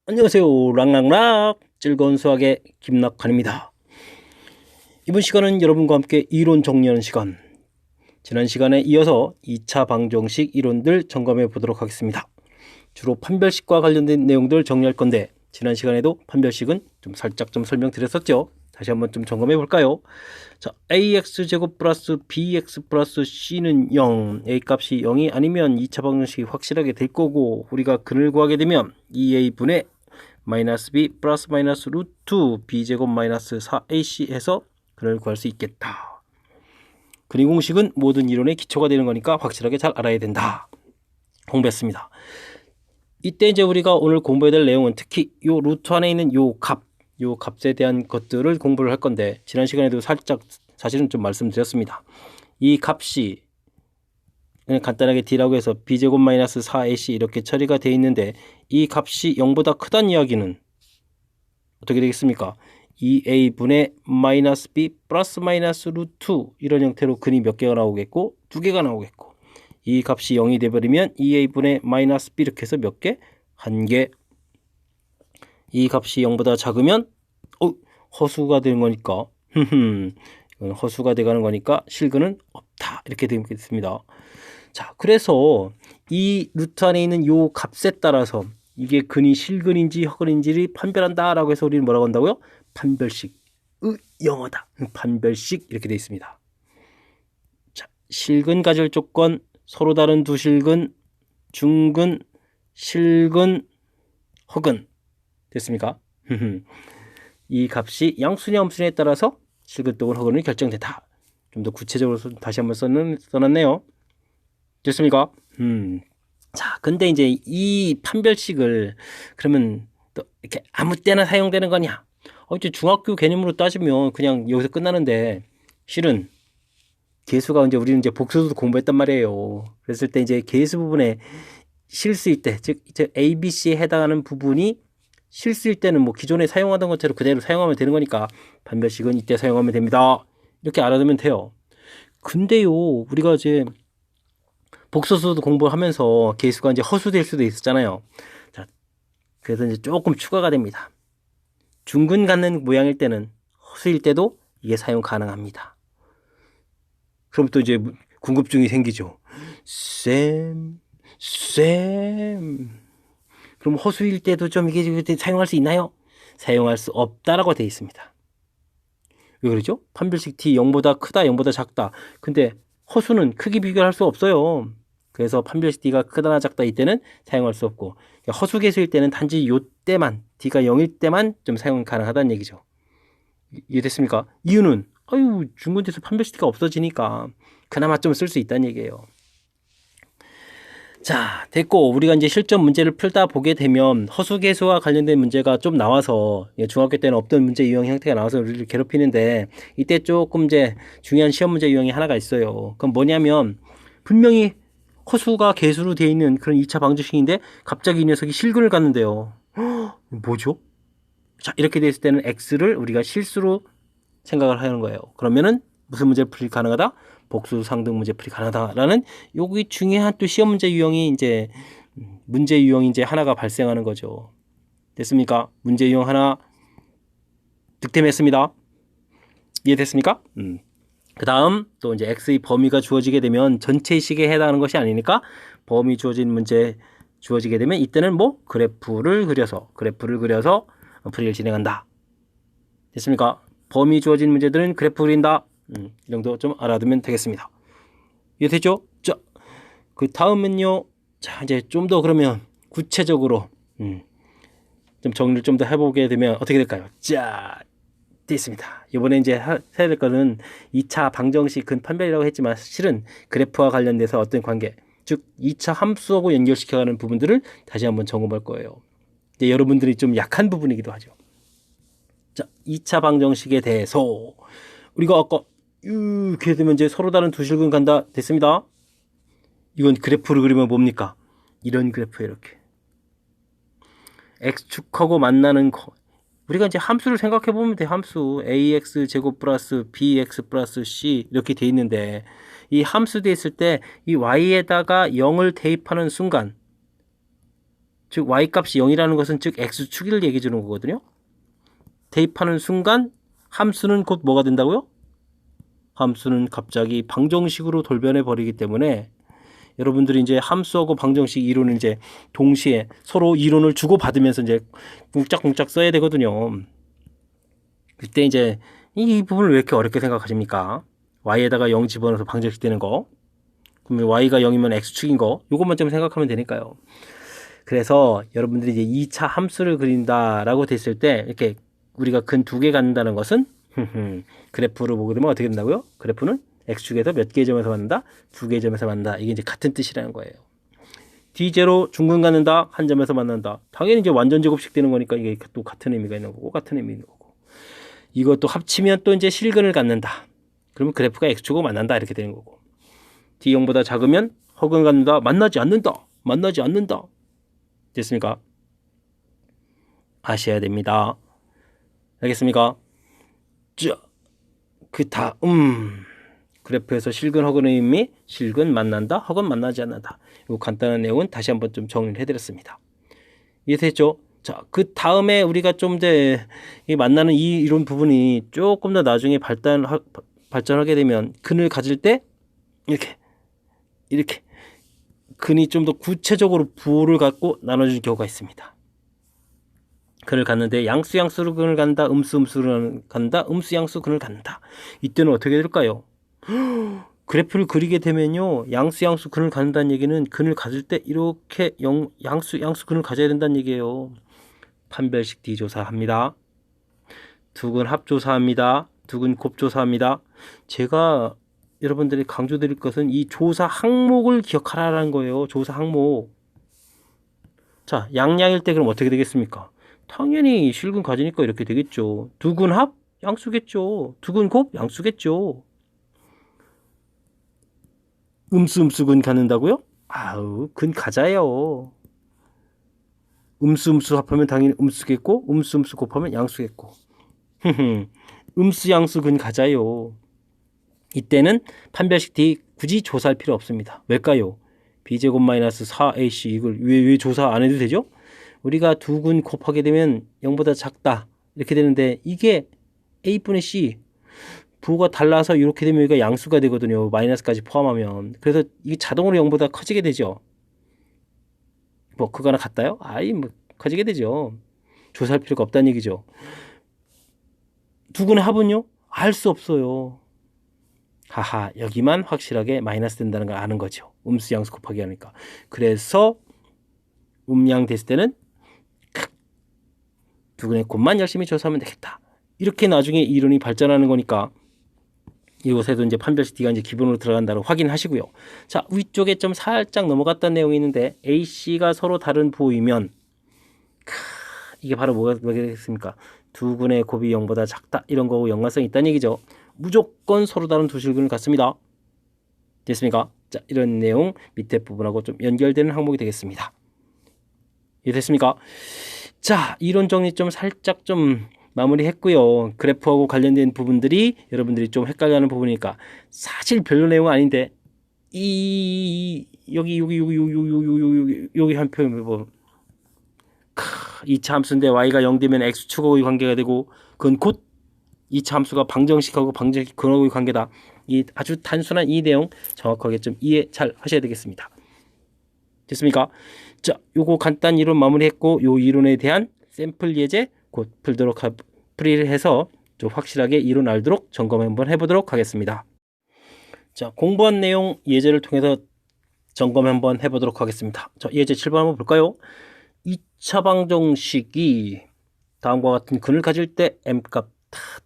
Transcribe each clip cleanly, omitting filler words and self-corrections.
안녕하세요. 락락락 즐거운 수학의 김락환입니다. 이번 시간은 여러분과 함께 이론 정리하는 시간, 지난 시간에 이어서 2차 방정식 이론들 점검해 보도록 하겠습니다. 주로 판별식과 관련된 내용들 정리할 건데 지난 시간에도 판별식은 살짝 설명드렸었죠. 다시 한번 점검해 볼까요? 자, ax제곱 플러스 bx 플러스 c는 0, a 값이 0이 아니면 2차 방정식이 확실하게 될 거고, 우리가 근을 구하게 되면 2a분의 마이너스 b 플러스 마이너스 루트 b제곱 마이너스 4ac 해서 근을 구할 수 있겠다. 근의 공식은 모든 이론의 기초가 되는 거니까 확실하게 잘 알아야 된다. 공부했습니다. 이때 이제 우리가 오늘 공부해야 될 내용은 특히 요 루트 안에 있는 요 값에 대한 것들을 공부를 할 건데, 지난 시간에도 살짝 사실은 말씀드렸습니다. 이 값이 그냥 간단하게 d라고 해서 b제곱 마이너스 4ac 이렇게 처리가 되어 있는데, 이 값이 0보다 크다는 이야기는 어떻게 되겠습니까? 2a분의 마이너스 b 플러스 마이너스 루트 이런 형태로 근이 몇 개가 나오겠고, 2개가 나오겠고, 이 값이 0이 돼버리면 2a분의 마이너스 b 이렇게 해서 몇 개? 1개. 이 값이 0보다 작으면 허수가 되는 거니까 이건 허수가 돼가는 거니까 실근은 없다, 이렇게 되겠습니다. 자, 그래서 이 루트 안에 있는 요 값에 따라서 이게 근이 실근인지 허근인지를 판별한다 라고 해서 우리는 뭐라고 한다고요? 판별식의 영어다, 판별식, 이렇게 되어 있습니다. 자, 실근 가질 조건, 서로 다른 두 실근, 중근, 실근, 허근. 됐습니까? 이 값이 양수냐 음수냐에 따라서 실근 또는 허근이 결정된다. 좀 더 구체적으로 다시 한번 써놨네요. 됐습니까? 자, 근데 이제 이 판별식을 그러면 또 이렇게 아무 때나 사용되는 거냐? 이제 중학교 개념으로 따지면 그냥 여기서 끝나는데, 실은 계수가 이제 우리는 이제 복수도 공부했단 말이에요. 그랬을 때 이제 계수 부분에 실수일 때, 즉 A, B, C에 해당하는 부분이 실수일 때는 뭐 기존에 사용하던 것처럼 그대로 사용하면 되는 거니까 판별식은 이때 사용하면 됩니다. 이렇게 알아두면 돼요. 근데요, 우리가 이제 복소수도 공부하면서 계수가 이제 허수될 수도 있었잖아요. 자, 그래서 이제 조금 추가가 됩니다. 중근 갖는 모양일 때는, 허수일 때도 이게 사용 가능합니다. 그럼 또 이제 궁금증이 생기죠. 쌤, 그럼 허수일 때도 좀 이게 사용할 수 있나요? 사용할 수 없다라고 되어 있습니다. 왜 그러죠? 판별식 t 0보다 크다, 0보다 작다. 근데 허수는 크기 비교할 수 없어요. 그래서 판별식 d가 크다나 작다 이때는 사용할 수 없고, 허수 계수일 때는 단지 요 때만, d가 0일 때만 좀 사용 가능하다는 얘기죠. 이해됐습니까? 이유는 중근에서 판별식 d가 없어지니까 그나마 좀 쓸 수 있다는 얘기예요. 자, 됐고, 우리가 이제 실전 문제를 풀다 보게 되면 허수계수와 관련된 문제가 좀 나와서, 중학교 때는 없던 문제 유형 형태가 나와서 우리를 괴롭히는데, 이때 조금 이제 중요한 시험 문제 유형이 하나가 있어요. 그건 뭐냐면, 분명히 허수가 계수로 되어 있는 그런 2차 방정식인데 갑자기 이 녀석이 실근을 갖는데요. 뭐죠? 자, 이렇게 됐을 때는 x를 우리가 실수로 생각을 하는 거예요. 그러면은 무슨 문제를 풀이 가능하다? 복수 상등 문제 풀이 가능하다라는 여기 중요한 또 시험 문제 유형이 이제 문제 유형이 이제 하나가 발생하는 거죠. 됐습니까? 문제 유형 하나 득템했습니다. 이해됐습니까? 그 다음 또 이제 x의 범위가 주어지게 되면 전체 식에 해당하는 것이 아니니까 범위 주어진 문제 주어지게 되면 이때는 뭐 그래프를 그려서 풀이를 진행한다. 됐습니까? 범위 주어진 문제들은 그래프 그린다. 이 정도 좀 알아두면 되겠습니다. 이해됐죠? 자, 그 다음은요. 자, 이제 좀 더 그러면 구체적으로 좀 정리를 좀 더 해보게 되면 어떻게 될까요? 자, 됐습니다. 이번에 이제 해야 될 거는 2차 방정식 근판별이라고 했지만 실은 그래프와 관련돼서 어떤 관계, 즉 2차 함수하고 연결시켜가는 부분들을 다시 한번 점검할 거예요. 이제 여러분들이 좀 약한 부분이기도 하죠. 자, 2차 방정식에 대해서 우리가 아까 이렇게 되면 이제 서로 다른 두 실근 간다 됐습니다. 이건 그래프를 그리면 뭡니까? 이런 그래프, 이렇게 x축하고 만나는 거, 우리가 이제 함수를 생각해 보면 돼. 함수 ax 제곱 플러스 bx 플러스 c 이렇게 돼 있는데, 이 함수 돼 있을 때 이 y에다가 0을 대입하는 순간, 즉 y값이 0이라는 것은 즉 x축을 얘기해 주는 거거든요. 대입하는 순간 함수는 곧 뭐가 된다고요? 함수는 갑자기 방정식으로 돌변해 버리기 때문에 여러분들이 이제 함수하고 방정식 이론을 이제 동시에 서로 이론을 주고받으면서 이제 뭉짝뭉짝 써야 되거든요. 그때 이제 이 부분을 왜 이렇게 어렵게 생각하십니까? y에다가 0 집어넣어서 방정식 되는 거. 그러면 y가 0이면 x축인 거. 요것만 좀 생각하면 되니까요. 그래서 여러분들이 이제 2차 함수를 그린다라고 됐을 때 이렇게 우리가 근 두 개 갖는다는 것은 그래프를 보게 되면 어떻게 된다고요? 그래프는 x축에서 몇 개의 점에서 만난다? 두 개의 점에서 만난다. 이게 이제 같은 뜻이라는 거예요. D0 중근 갖는다. 한 점에서 만난다. 당연히 이제 완전 제곱식 되는 거니까 이게 또 같은 의미가 있는 거고 같은 의미 있는 거고. 이것도 합치면 또 이제 실근을 갖는다. 그러면 그래프가 x축하고 만난다. 이렇게 되는 거고. D0보다 작으면 허근 갖는다. 만나지 않는다. 만나지 않는다. 됐습니까? 아셔야 됩니다. 알겠습니까? 자, 그 다음 그래프에서 실근 허근의 의미, 실근 만난다, 허근 만나지 않는다. 이 간단한 내용은 다시 한번 좀 정리를 해드렸습니다. 이해됐죠? 자, 그 다음에 우리가 좀 이제 만나는 이 이론 부분이 조금 더 나중에 발전하게 되면 근을 가질 때 이렇게 근이 좀 더 구체적으로 부호를 갖고 나눠줄 경우가 있습니다. 근을 갖는데 양수 근을 갖는다, 음수를 갖는다, 양수 근을 갖는다. 이때는 어떻게 될까요? 그래프를 그리게 되면요, 양수 근을 갖는다는 얘기는 근을 가질 때 이렇게 양수 근을 가져야 된다는 얘기예요. 판별식 D 조사합니다. 두근 합 조사합니다. 두근 곱 조사합니다. 제가 여러분들이 강조드릴 것은 이 조사 항목을 기억하라는 거예요. 조사 항목. 자, 양양일 때 그럼 어떻게 되겠습니까? 당연히 실근 가지니까 이렇게 되겠죠. 두근 합? 양수겠죠. 두근 곱? 양수겠죠. 음수근 갖는다고요? 아우, 근 가자요. 음수 합하면 당연히 음수겠고, 음수 곱하면 양수겠고. 양수 근 가자요. 이때는 판별식 D 굳이 조사할 필요 없습니다. 왜일까요? b제곱 마이너스 4ac 이걸 왜 조사 안 해도 되죠? 우리가 두 근 곱하게 되면 0보다 작다 이렇게 되는데 이게 a분의 c 부호가 달라서 이렇게 되면 여기가 양수가 되거든요. 마이너스까지 포함하면. 그래서 이게 자동으로 0보다 커지게 되죠. 뭐 그거나 같다요? 아이 뭐 커지게 되죠. 조사할 필요가 없다는 얘기죠. 두 근의 합은요? 알 수 없어요. 하하, 여기만 확실하게 마이너스 된다는 걸 아는 거죠. 음수 양수 곱하기 하니까. 그래서 음양 됐을 때는 두근의 곱만 열심히 조사하면 되겠다. 이렇게 나중에 이론이 발전하는 거니까 이곳에도 이제 판별식 D가 이제 기본으로 들어간다고 확인하시고요. 자, 위쪽에 좀 살짝 넘어갔던 내용이 있는데 AC가 서로 다른 부호이면 이게 바로 뭐가 되겠습니까? 두근의 곱이 0보다 작다 이런 거고 연관성이 있다는 얘기죠. 무조건 서로 다른 두 실근을 갖습니다. 됐습니까? 자, 이런 내용 밑에 부분하고 좀 연결되는 항목이 되겠습니다. 이해됐습니까? 자, 이론 정리 좀 살짝 좀 마무리했고요. 그래프하고 관련된 부분들이 여러분들이 좀 헷갈려하는 부분이니까 사실 별로 내용은 아닌데 여기 한 표현 뭐 2차 함수인데 y가 0 되면 x축하고의 관계가 되고 그건 곧 2차 함수가 방정식하고 방정식 근하고의 관계다. 이 아주 단순한 이 내용 정확하게 좀 이해 잘 하셔야 되겠습니다. 됐습니까? 자, 요거 간단 이론 마무리했고 요 이론에 대한 샘플 예제 곧 풀이를 해서 좀 확실하게 이론 알도록 점검 한번 해보도록 하겠습니다. 자, 공부한 내용 예제를 통해서 점검 한번 해보도록 하겠습니다. 자, 예제 7번 한번 볼까요? 2차 방정식이 다음과 같은 근을 가질 때 m값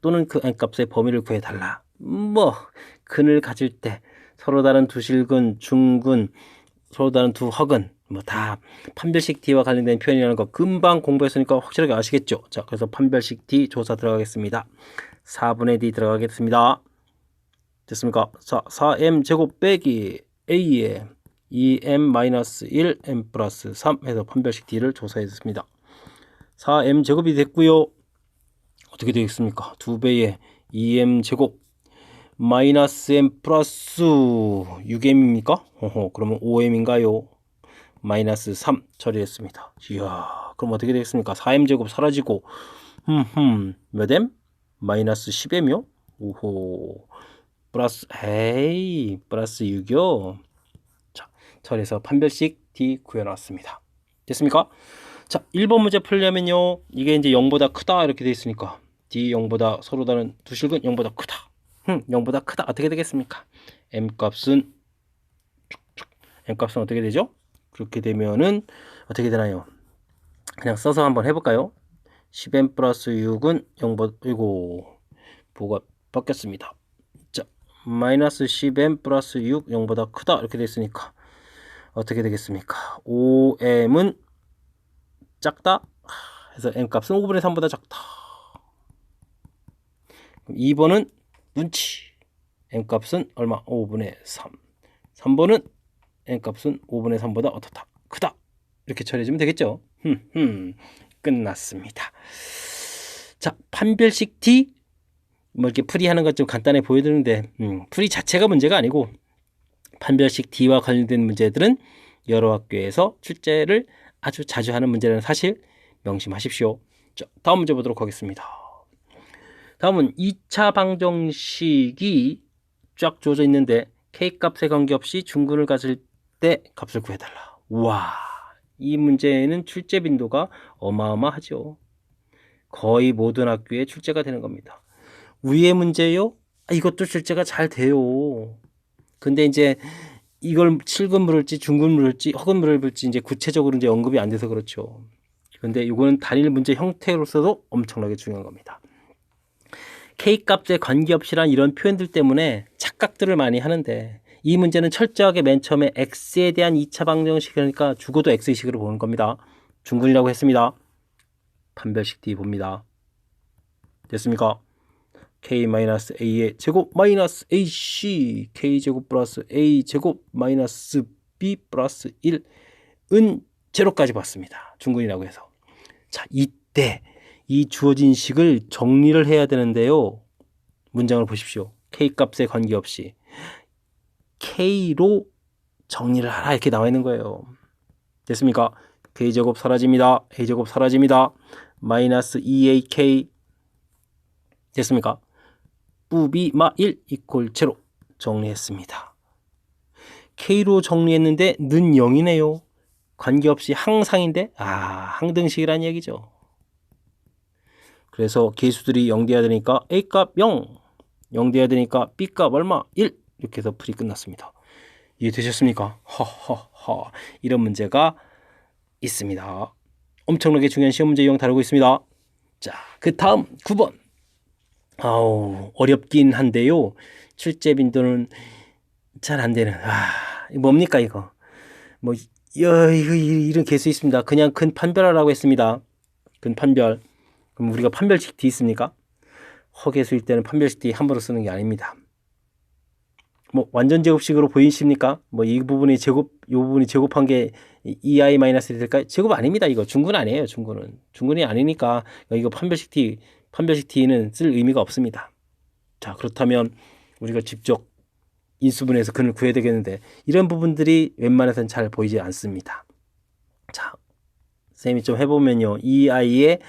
또는 그 n값의 범위를 구해달라. 뭐 근을 가질 때 서로 다른 두 실근, 중근, 서로 다른 두 허근 뭐 다 판별식 D와 관련된 표현이라는 거 금방 공부했으니까 확실하게 아시겠죠? 자, 그래서 판별식 D 조사 들어가겠습니다. 4분의 D 들어가겠습니다. 됐습니까? 자, 4m 제곱 빼기 A에 2m-1 m 플러스 3 해서 판별식 D를 조사했습니다. 4m 제곱이 됐고요. 어떻게 되겠습니까? 2배의 2m 제곱 마이너스 m 플러스 6m입니까? 그러면 5m인가요? 마이너스 3 처리했습니다. 이야, 그럼 어떻게 되겠습니까? 4m제곱 사라지고 몇 m? 마이너스 10m이요? 오호, 플러스 플러스 6이요. 자, 처리해서 판별식 D 구해놨습니다. 됐습니까? 자, 1번 문제 풀려면요, 이게 이제 0보다 크다 이렇게 돼 있으니까 D 0보다 서로 다른 두 실근 0보다 크다. 0보다 크다. 어떻게 되겠습니까? M 값은 어떻게 되죠? 그렇게 되면은 어떻게 되나요? 그냥 써서 한번 해볼까요? 10m 플러스 6은 0보다, 이고 뭐가 바뀌었습니다. 자, 마이너스 10m 플러스 6 0보다 크다 이렇게 됐으니까 어떻게 되겠습니까? 5m은 작다 해서 m 값은 5분의 3보다 작다. 2번은 눈치, m 값은 얼마? 5분의 3. 3번은 m 값은 5분의 3보다 어떻다? 크다. 이렇게 처리해주면 되겠죠. 끝났습니다. 자, 판별식 D 뭐 이렇게 풀이하는 것 좀 간단히 보여드리는데 풀이 자체가 문제가 아니고 판별식 D와 관련된 문제들은 여러 학교에서 출제를 아주 자주 하는 문제라는 사실 명심하십시오. 자, 다음 문제 보도록 하겠습니다. 다음은 2차 방정식이 쫙 주어져 있는데 K값에 관계없이 중근을 가질 때 값을 구해달라. 우와, 이 문제는 출제 빈도가 어마어마하죠. 거의 모든 학교에 출제가 되는 겁니다. 위의 문제요? 이것도 출제가 잘 돼요. 근데 이제 이걸 7급 물을지 중급 물을지 허급 물을지 이제 구체적으로 이제 언급이 안 돼서 그렇죠. 근데 이거는 단일 문제 형태로서도 엄청나게 중요한 겁니다. K값에 관계없이란 이런 표현들 때문에 착각들을 많이 하는데 이 문제는 철저하게 맨 처음에 X에 대한 2차 방정식이니까 죽어도 X식으로 보는 겁니다. 중근이라고 했습니다. 판별식 D 봅니다. 됐습니까? K-A의 제곱 마이너스 AC K제곱 플러스 A제곱 마이너스 B 플러스 1은 제로까지 봤습니다. 중근이라고 해서. 자, 이때 이 주어진 식을 정리를 해야 되는데요. 문장을 보십시오. K값에 관계없이 K로 정리를 하라 이렇게 나와 있는 거예요. 됐습니까? K제곱 사라집니다. A제곱 사라집니다. 마이너스 2AK 됐습니까? 뿌비마 1 이퀄 제로 정리했습니다. K로 정리했는데 는 0이네요. 관계없이 항상인데 항등식이란 얘기죠. 그래서 개수들이 0 돼야 되니까 A값 0 돼야 되니까 B값 얼마? 1 이렇게 해서 풀이 끝났습니다. 이해되셨습니까? 허허허, 이런 문제가 있습니다. 엄청나게 중요한 시험 문제 유형 다루고 있습니다. 자, 그 다음 9번. 어렵긴 한데요. 출제 빈도는 잘 안 되는. 뭡니까 이거? 뭐 이런 개수 있습니다. 그냥 근 판별하라고 했습니다. 근 판별. 그럼 우리가 판별식 D 있습니까? 허개수일 때는 판별식 D 함부로 쓰는 게 아닙니다. 뭐 완전 제곱식으로 보이십니까? 뭐 이 부분이 제곱, 이 부분이 제곱한 게 2i 마이너스 될까요? 제곱 아닙니다. 이거 중근 아니에요. 중근이 아니니까 이거 판별식 T는 쓸 의미가 없습니다. 자, 그렇다면 우리가 직접 인수분해해서 근을 구해야 되겠는데 이런 부분들이 웬만해서는 잘 보이지 않습니다. 자, 쌤이 좀 해보면요. 2i의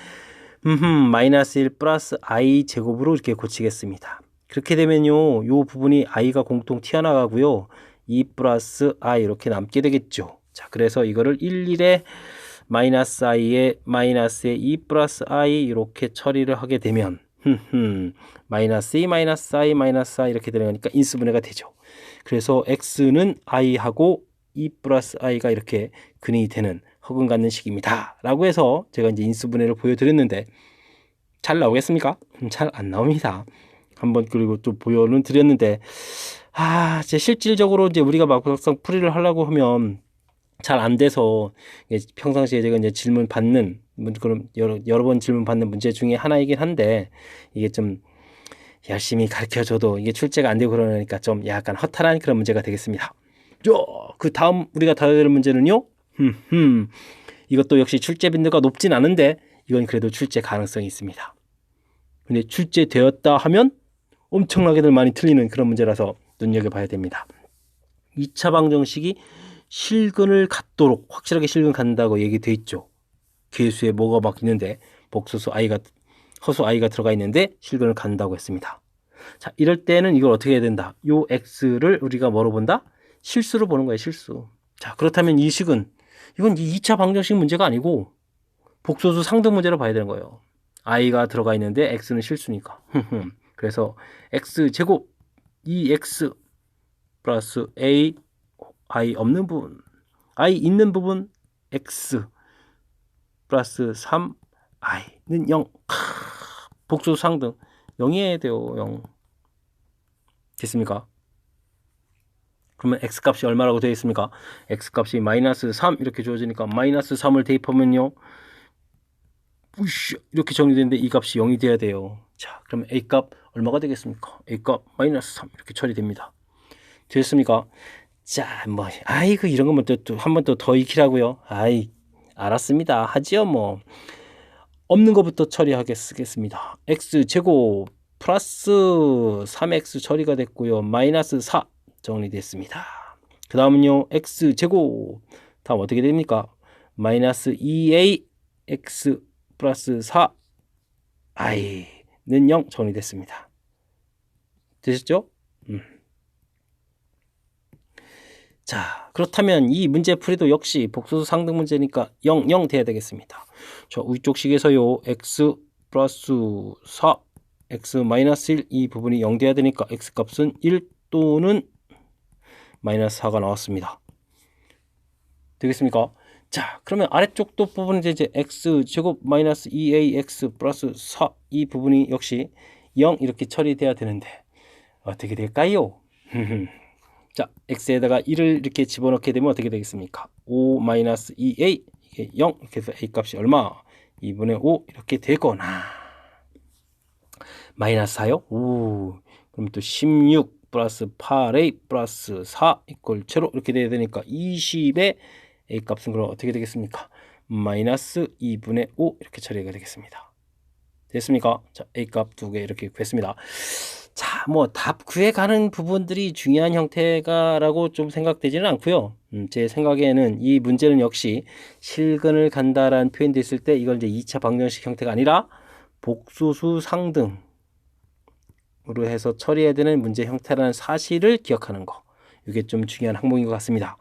마이너스 1 플러스 i 제곱으로 이렇게 고치겠습니다. 그렇게 되면요, 요 부분이 i가 공통 튀어나가고요, 2 플러스 i 이렇게 남게 되겠죠. 자, 그래서 이거를 1에 마이너스 i에 마이너스에 2 플러스 i 이렇게 처리를 하게 되면 마이너스 2 마이너스 i 마이너스 i 이렇게 되니까 인수분해가 되죠. 그래서 x는 i하고 2 플러스 i가 이렇게 근이 되는 허근 갖는 식입니다 라고 해서 제가 이제 인수분해를 보여드렸는데 잘 나오겠습니까? 잘 안 나옵니다. 한번 그리고 또 보여는 드렸는데 이제 실질적으로 이제 우리가 막상 풀이를 하려고 하면 잘 안 돼서 평상시에 제가 이제 질문 받는 그럼 여러 번 질문 받는 문제 중에 하나이긴 한데 이게 좀 열심히 가르쳐줘도 이게 출제가 안 되고 그러니까 좀 약간 허탈한 그런 문제가 되겠습니다. 그 다음 우리가 다뤄야 될 문제는요. 이것도 역시 출제 빈도가 높진 않은데 이건 그래도 출제 가능성이 있습니다. 근데 출제되었다 하면 엄청나게들 많이 틀리는 그런 문제라서 눈여겨봐야 됩니다. 2차 방정식이 실근을 갖도록 확실하게 실근 갖는다고 얘기돼 있죠. 개수에 뭐가 막 있는데 복소수 i가 허수 i가 들어가 있는데 실근을 갖는다고 했습니다. 자, 이럴 때는 이걸 어떻게 해야 된다? 요 x를 우리가 뭐로 본다? 실수로 보는 거예요, 실수. 자, 그렇다면 이 식은 이건 2차 방정식 문제가 아니고 복소수 상등 문제로 봐야 되는 거예요. i가 들어가 있는데 x는 실수니까. 그래서 x제곱 2x 플러스 a i 없는 부분 i 있는 부분 x 플러스 3i는 0. 복소수 상등 0이어야 돼요. 0 됐습니까? 그러면 x값이 얼마라고 되어 있습니까? x값이 마이너스 3 이렇게 주어지니까 마이너스 3을 대입하면요 이렇게 정리되는데 이 값이 0이 돼야 돼요. 자, 그러면 a값 얼마가 되겠습니까? a값 마이너스 3 이렇게 처리됩니다. 됐습니까? 자, 뭐 아이고 이런 거면 또 한 번 더 익히라고요. 아이 알았습니다. 하지요 뭐. 없는 것부터 처리하겠습니다. x제곱 플러스 3x 처리가 됐고요. 마이너스 4 정리됐습니다. 그 다음은요 x제곱 다음 어떻게 됩니까? 마이너스 2ax 플러스 4i는 0 정리됐습니다. 되셨죠? 자, 그렇다면 이 문제 풀이도 역시 복소수 상등 문제니까 0, 0 돼야 되겠습니다. 자, 위쪽 식에서요 x 플러스 4 x 마이너스 1 이 부분이 0 돼야 되니까 x값은 1 또는 마이너스 4가 나왔습니다. 되겠습니까? 자, 그러면 아래쪽도 부분이 이제 x제곱 마이너스 2ax 플러스 4 이 부분이 역시 0 이렇게 처리돼야 되는데 어떻게 될까요? 자, x에다가 1을 이렇게 집어넣게 되면 어떻게 되겠습니까? 5 마이너스 2a 이게 0 이렇게 해서 a 값이 얼마? 2분의 5 이렇게 되거나 마이너스 4요? 오, 그럼 또 16 플러스 8a 플러스 4 이퀄 제로 이렇게 돼야 되니까 20의 a 값은 그럼 어떻게 되겠습니까? 마이너스 2분의 5 이렇게 처리가 되겠습니다. 됐습니까? 자, a 값 두 개 이렇게 구했습니다. 자, 뭐 답 구해가는 부분들이 중요한 형태가라고 좀 생각되지는 않고요. 제 생각에는 이 문제는 역시 실근을 간다라는 표현이 있을 때 이걸 이제 2차 방정식 형태가 아니라 복소수 상등으로 해서 처리해야 되는 문제 형태라는 사실을 기억하는 거. 이게 좀 중요한 항목인 것 같습니다.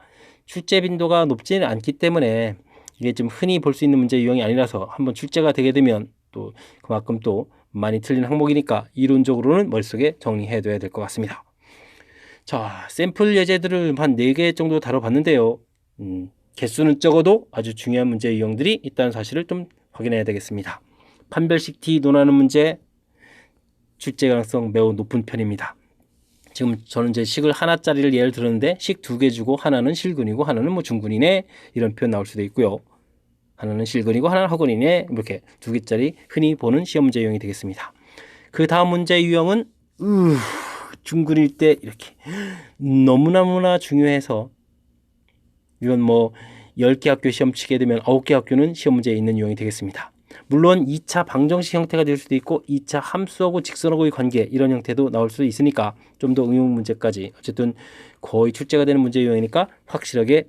출제 빈도가 높지는 않기 때문에 이게 좀 흔히 볼 수 있는 문제 유형이 아니라서 한번 출제가 되게 되면 또 그만큼 또 많이 틀린 항목이니까 이론적으로는 머릿속에 정리해 둬야 될 것 같습니다. 자, 샘플 예제들을 한 4개 정도 다뤄봤는데요. 개수는 적어도 아주 중요한 문제 유형들이 있다는 사실을 좀 확인해야 되겠습니다. 판별식 t 논하는 문제 출제 가능성 매우 높은 편입니다. 지금 저는 이제 식을 하나짜리를 예를 들었는데 식 2개 주고 하나는 실근이고 하나는 뭐 중근이네 이런 표현 나올 수도 있고요. 하나는 실근이고 하나는 허근이네 이렇게 2개짜리 흔히 보는 시험 문제 유형이 되겠습니다. 그 다음 문제 유형은 중근일 때 이렇게 너무나 중요해서 이건 뭐 10개 학교 시험 치게 되면 9개 학교는 시험 문제에 있는 유형이 되겠습니다. 물론 2차 방정식 형태가 될 수도 있고 2차 함수하고 직선하고의 관계 이런 형태도 나올 수 있으니까 좀 더 응용 문제까지 어쨌든 거의 출제가 되는 문제 유형이니까 확실하게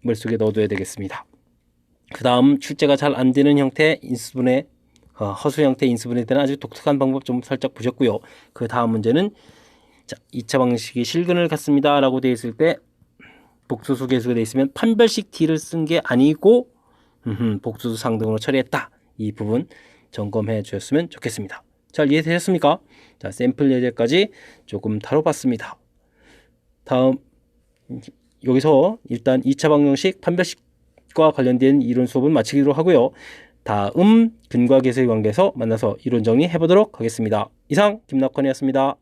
머릿속에 넣어둬야 되겠습니다. 그 다음 출제가 잘 안 되는 형태 인수분해 허수 형태 인수분해 때는 아주 독특한 방법 좀 살짝 보셨고요. 그 다음 문제는 자, 2차 방식이 실근을 갖습니다 라고 되어 있을 때 복소수 개수가 되어 있으면 판별식 t를 쓴 게 아니고 복소수 상등으로 처리했다. 이 부분 점검해 주셨으면 좋겠습니다. 잘 이해되셨습니까? 자, 샘플 예제까지 조금 다뤄봤습니다. 다음 여기서 일단 2차 방정식 판별식과 관련된 이론 수업은 마치기로 하고요. 다음 근과 계수의 관계에서 만나서 이론 정리해 보도록 하겠습니다. 이상 김낙헌이었습니다.